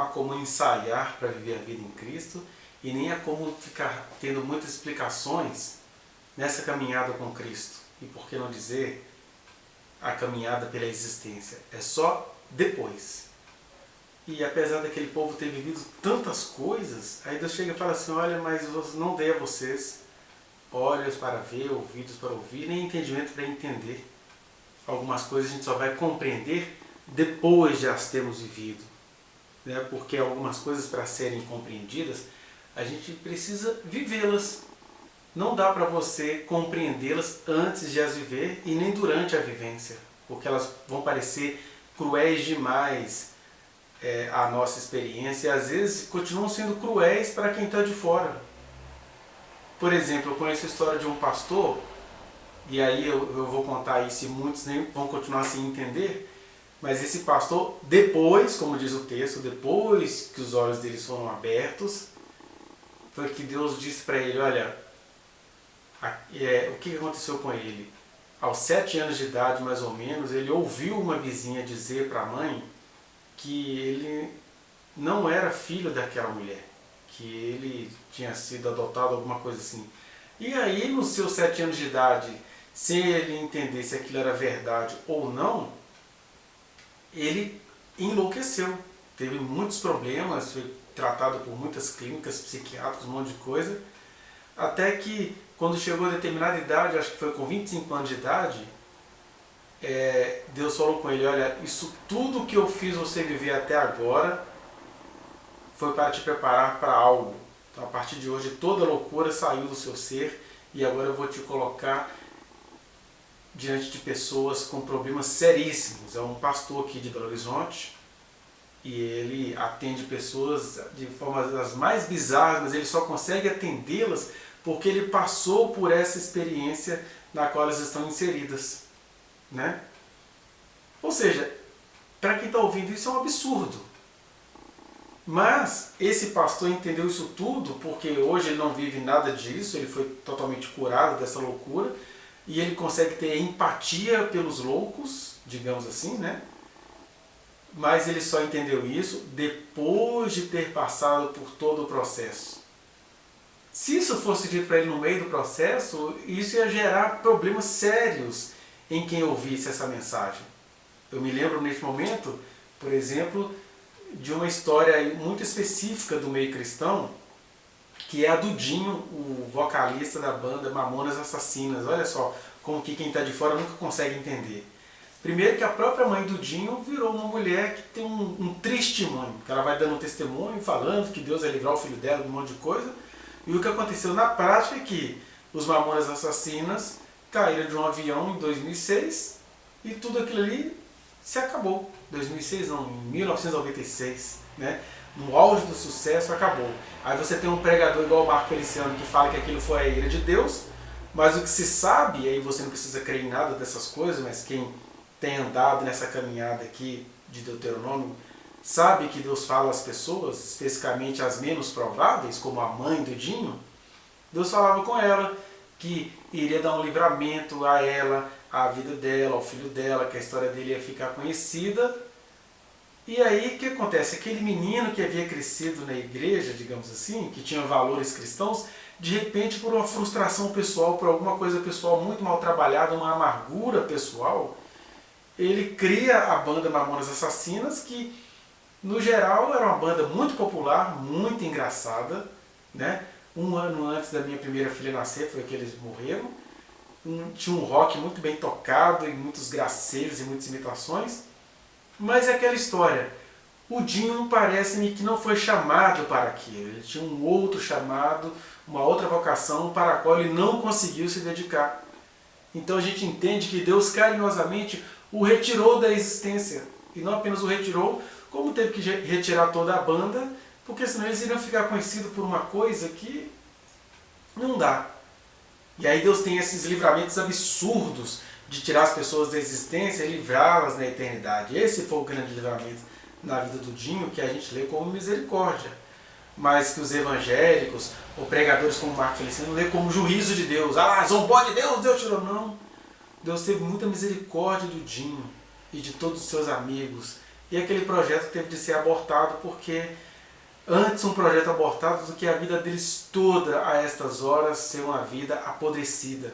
há como ensaiar para viver a vida em Cristo e nem há como ficar tendo muitas explicações nessa caminhada com Cristo. E por que não dizer a caminhada pela existência? É só depois. E apesar daquele povo ter vivido tantas coisas, aí Deus chega e fala assim, olha, mas eu não dei a vocês olhos para ver, ouvidos para ouvir, nem entendimento para entender. Algumas coisas a gente só vai compreender depois de as termos vivido, né? Porque algumas coisas, para serem compreendidas, a gente precisa vivê-las. Não dá para você compreendê-las antes de as viver e nem durante a vivência, porque elas vão parecer cruéis demais à nossa experiência e às vezes continuam sendo cruéis para quem está de fora. Por exemplo, eu conheço a história de um pastor, e aí eu vou contar isso e muitos nem vão continuar sem entender, mas esse pastor, depois, como diz o texto, depois que os olhos deles foram abertos, foi que Deus disse para ele, olha, o que aconteceu com ele? Aos 7 anos de idade, mais ou menos, ele ouviu uma vizinha dizer para a mãe que ele não era filho daquela mulher, que ele tinha sido adotado, alguma coisa assim. E aí, nos seus 7 anos de idade, sem ele entender se aquilo era verdade ou não, ele enlouqueceu. Teve muitos problemas, foi tratado por muitas clínicas psiquiátricas, um monte de coisa, até que, quando chegou a determinada idade, acho que foi com 25 anos de idade, Deus falou com ele, olha, isso tudo que eu fiz você viver até agora foi para te preparar para algo. Então, a partir de hoje, toda loucura saiu do seu ser e agora eu vou te colocar diante de pessoas com problemas seríssimos. É um pastor aqui de Belo Horizonte e ele atende pessoas de formas as mais bizarras, mas ele só consegue atendê-las porque ele passou por essa experiência na qual elas estão inseridas, né? Ou seja, para quem está ouvindo isso é um absurdo. Mas esse pastor entendeu isso tudo porque hoje ele não vive nada disso, ele foi totalmente curado dessa loucura e ele consegue ter empatia pelos loucos, digamos assim, né? Mas ele só entendeu isso depois de ter passado por todo o processo. Se isso fosse dito para ele no meio do processo, isso ia gerar problemas sérios em quem ouvisse essa mensagem. Eu me lembro neste momento, por exemplo, de uma história muito específica do meio cristão, que é a do Dinho, o vocalista da banda Mamonas Assassinas. Olha só como que quem está de fora nunca consegue entender. Primeiro que a própria mãe do Dinho virou uma mulher que tem um testemunho, que ela vai dando um testemunho falando que Deus vai livrar o filho dela de um monte de coisa. E o que aconteceu na prática é que os Mamonas Assassinas caíram de um avião em 2006 e tudo aquilo ali se acabou. 2006 não, em 1996, né? No auge do sucesso acabou. Aí você tem um pregador igual o Marco Feliciano que fala que aquilo foi a ira de Deus, mas o que se sabe, aí você não precisa crer em nada dessas coisas, mas quem tem andado nessa caminhada aqui de Deuteronômio sabe que Deus fala às pessoas, especificamente as menos prováveis, como a mãe do Dinho. Deus falava com ela que iria dar um livramento a ela, à vida dela, ao filho dela, que a história dele ia ficar conhecida. E aí o que acontece? Aquele menino que havia crescido na igreja, digamos assim, que tinha valores cristãos, de repente por uma frustração pessoal, por alguma coisa pessoal muito mal trabalhada, uma amargura pessoal, ele cria a banda Mamonas Assassinas, que no geral era uma banda muito popular, muito engraçada, né? Um ano antes da minha primeira filha nascer foi que eles morreram. Tinha um rock muito bem tocado e muitos gracejos e muitas imitações. Mas é aquela história. O Dinho parece-me que não foi chamado para aquilo. Ele tinha um outro chamado, uma outra vocação para a qual ele não conseguiu se dedicar. Então a gente entende que Deus carinhosamente o retirou da existência. E não apenas o retirou, como teve que retirar toda a banda, porque senão eles iriam ficar conhecidos por uma coisa que não dá. E aí Deus tem esses livramentos absurdos de tirar as pessoas da existência e livrá-las na eternidade. Esse foi o grande livramento na vida do Dinho, que a gente lê como misericórdia. Mas que os evangélicos, ou pregadores como Marco Feliciano, lê como juízo de Deus. Ah, zombou de Deus, Deus tirou. Não. Deus teve muita misericórdia do Dinho e de todos os seus amigos. e aquele projeto teve de ser abortado, porque antes um projeto abortado do que a vida deles toda a estas horas ser uma vida apodrecida.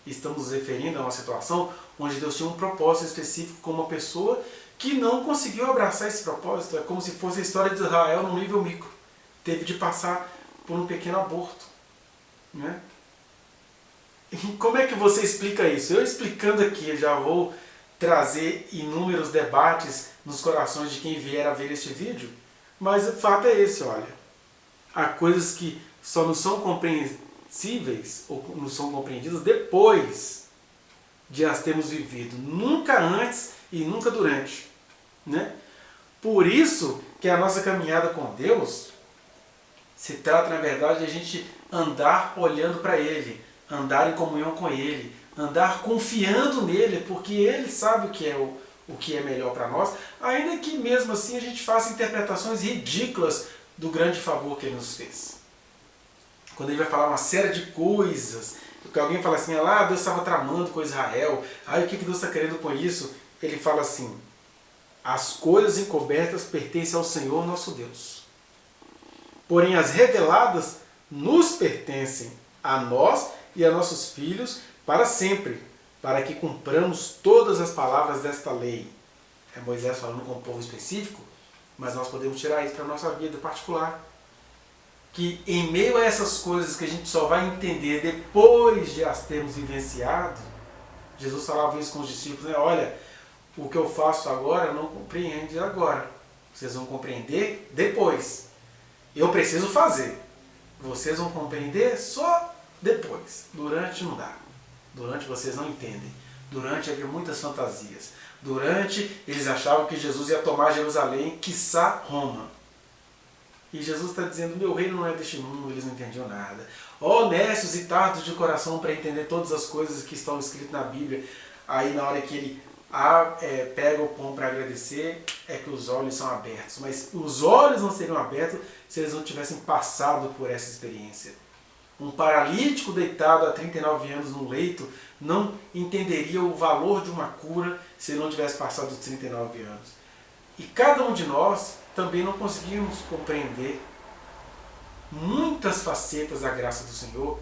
Estamos nos referindo a uma situação onde Deus tinha um propósito específico com uma pessoa que não conseguiu abraçar esse propósito. É como se fosse a história de Israel num nível micro. Teve de passar por um pequeno aborto. Né? E como é que você explica isso? Eu explicando aqui, já vou trazer inúmeros debates nos corações de quem vier a ver este vídeo, mas o fato é esse, olha. Há coisas que só não são compreensíveis ou não são compreendidas depois de as termos vivido, nunca antes e nunca durante. Né? Por isso que a nossa caminhada com Deus se trata, na verdade, de a gente andar olhando para Ele, andar em comunhão com Ele, andar confiando nele, porque Ele sabe o que é melhor para nós, ainda que mesmo assim a gente faça interpretações ridículas do grande favor que Ele nos fez. Quando Ele vai falar uma série de coisas, que alguém fala assim, ah, Deus estava tramando com Israel, o que Deus está querendo com isso? Ele fala assim, as coisas encobertas pertencem ao Senhor nosso Deus. Porém as reveladas nos pertencem a nós e a nossos filhos para sempre, para que cumpramos todas as palavras desta lei. É Moisés falando com um povo específico, mas nós podemos tirar isso para a nossa vida particular. Que em meio a essas coisas que a gente só vai entender depois de as termos vivenciado, Jesus falava isso com os discípulos, né? Olha, o que eu faço agora não compreende agora. Vocês vão compreender depois. Eu preciso fazer. Vocês vão compreender só depois. Durante não dá. Durante vocês não entendem. Durante havia muitas fantasias. Durante eles achavam que Jesus ia tomar Jerusalém, quiçá Roma. E Jesus está dizendo, meu reino não é deste mundo, eles não entendiam nada. Ó nécios e tardos de coração para entender todas as coisas que estão escritas na Bíblia. Aí na hora que ele pega o pão para agradecer, é que os olhos são abertos. Mas os olhos não seriam abertos se eles não tivessem passado por essa experiência. Um paralítico deitado há 39 anos no leito não entenderia o valor de uma cura se ele não tivesse passado os 39 anos. E cada um de nós também não conseguimos compreender muitas facetas da graça do Senhor,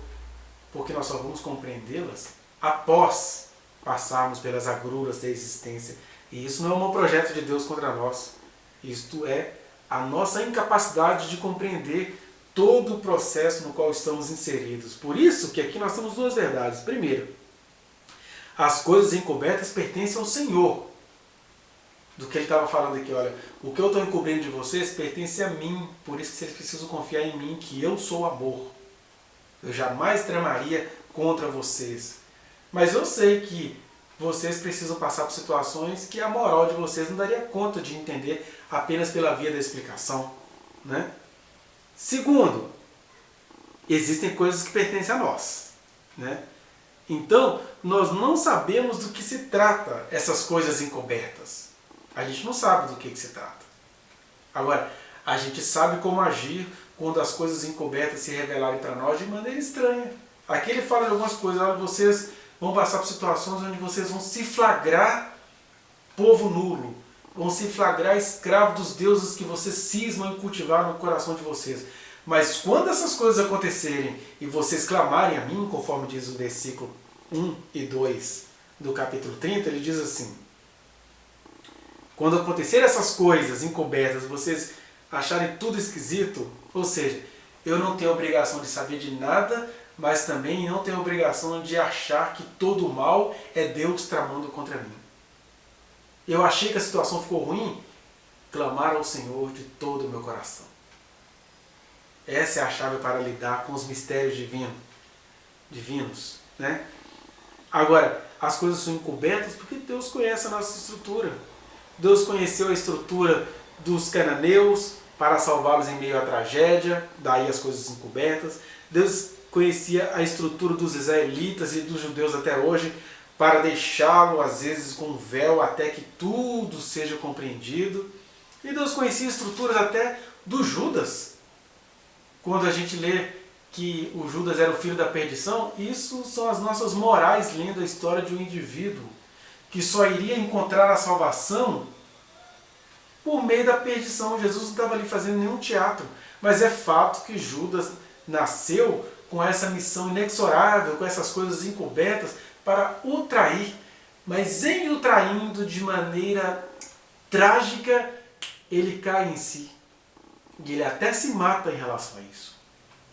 porque nós só vamos compreendê-las após passarmos pelas agruras da existência. E isso não é um projeto de Deus contra nós. Isto é a nossa incapacidade de compreender todo o processo no qual estamos inseridos. Por isso que aqui nós temos duas verdades. Primeiro, as coisas encobertas pertencem ao Senhor. Do que ele estava falando aqui, olha, o que eu estou encobrindo de vocês pertence a mim, por isso que vocês precisam confiar em mim, que eu sou amor. Eu jamais tramaria contra vocês. Mas eu sei que vocês precisam passar por situações que a moral de vocês não daria conta de entender apenas pela via da explicação. Né? Segundo, existem coisas que pertencem a nós. Né? Então, nós não sabemos do que se trata essas coisas encobertas. A gente não sabe do que se trata. Agora, a gente sabe como agir quando as coisas encobertas se revelarem para nós de maneira estranha. Aqui ele fala de algumas coisas, olha, vocês vão passar por situações onde vocês vão se flagrar povo nulo, vão se flagrar escravo dos deuses que vocês cismam em cultivar no coração de vocês. Mas quando essas coisas acontecerem e vocês clamarem a mim, conforme diz o versículo 1 e 2 do capítulo 30, ele diz assim, quando acontecer essas coisas encobertas, vocês acharem tudo esquisito, ou seja, eu não tenho obrigação de saber de nada, mas também não tenho obrigação de achar que todo o mal é Deus tramando contra mim. Eu achei que a situação ficou ruim, clamar ao Senhor de todo o meu coração. Essa é a chave para lidar com os mistérios divinos. Né? Agora, as coisas são encobertas porque Deus conhece a nossa estrutura. Deus conheceu a estrutura dos cananeus para salvá-los em meio à tragédia, daí as coisas encobertas. Deus conhecia a estrutura dos israelitas e dos judeus até hoje para deixá-lo, às vezes, com um véu até que tudo seja compreendido. E Deus conhecia estruturas até do Judas. Quando a gente lê que o Judas era o filho da perdição, isso são as nossas morais lendo a história de um indivíduo que só iria encontrar a salvação por meio da perdição. Jesus não estava ali fazendo nenhum teatro, mas é fato que Judas nasceu com essa missão inexorável, com essas coisas encobertas para o trair, mas em o traindo de maneira trágica, ele cai em si. E ele até se mata em relação a isso.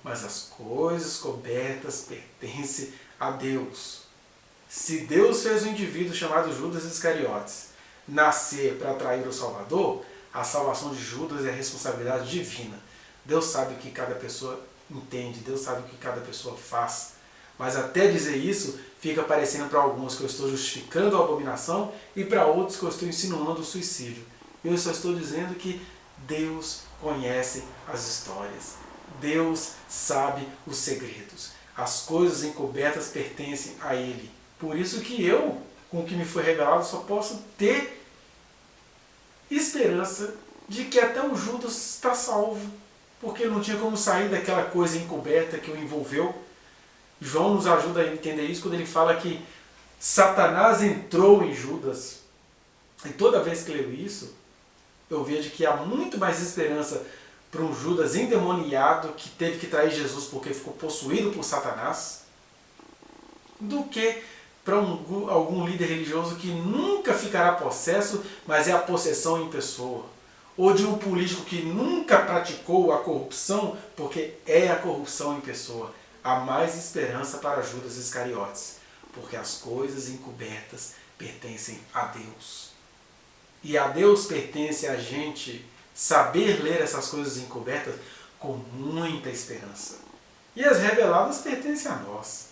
Mas as coisas cobertas pertencem a Deus. Se Deus fez um indivíduo chamado Judas Iscariotes nascer para trair o Salvador, a salvação de Judas é responsabilidade divina. Deus sabe o que cada pessoa entende, Deus sabe o que cada pessoa faz. Mas até dizer isso, fica parecendo para alguns que eu estou justificando a abominação e para outros que eu estou insinuando o suicídio. Eu só estou dizendo que Deus conhece as histórias. Deus sabe os segredos. As coisas encobertas pertencem a Ele. Por isso que eu, com o que me foi revelado, só posso ter esperança de que até o Judas está salvo. Porque ele não tinha como sair daquela coisa encoberta que o envolveu. João nos ajuda a entender isso quando ele fala que Satanás entrou em Judas. E toda vez que leio isso, eu vejo que há muito mais esperança para um Judas endemoniado que teve que trair Jesus porque ficou possuído por Satanás, do que para algum líder religioso que nunca ficará possesso, mas é a possessão em pessoa. Ou de um político que nunca praticou a corrupção, porque é a corrupção em pessoa. Há mais esperança para Judas Iscariotes, porque as coisas encobertas pertencem a Deus. E a Deus pertence a gente saber ler essas coisas encobertas com muita esperança. E as reveladas pertencem a nós,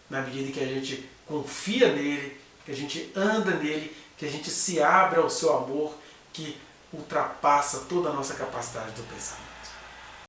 na medida que a gente confia nele, que a gente anda nele, que a gente se abre ao seu amor, que ultrapassa toda a nossa capacidade do pensamento.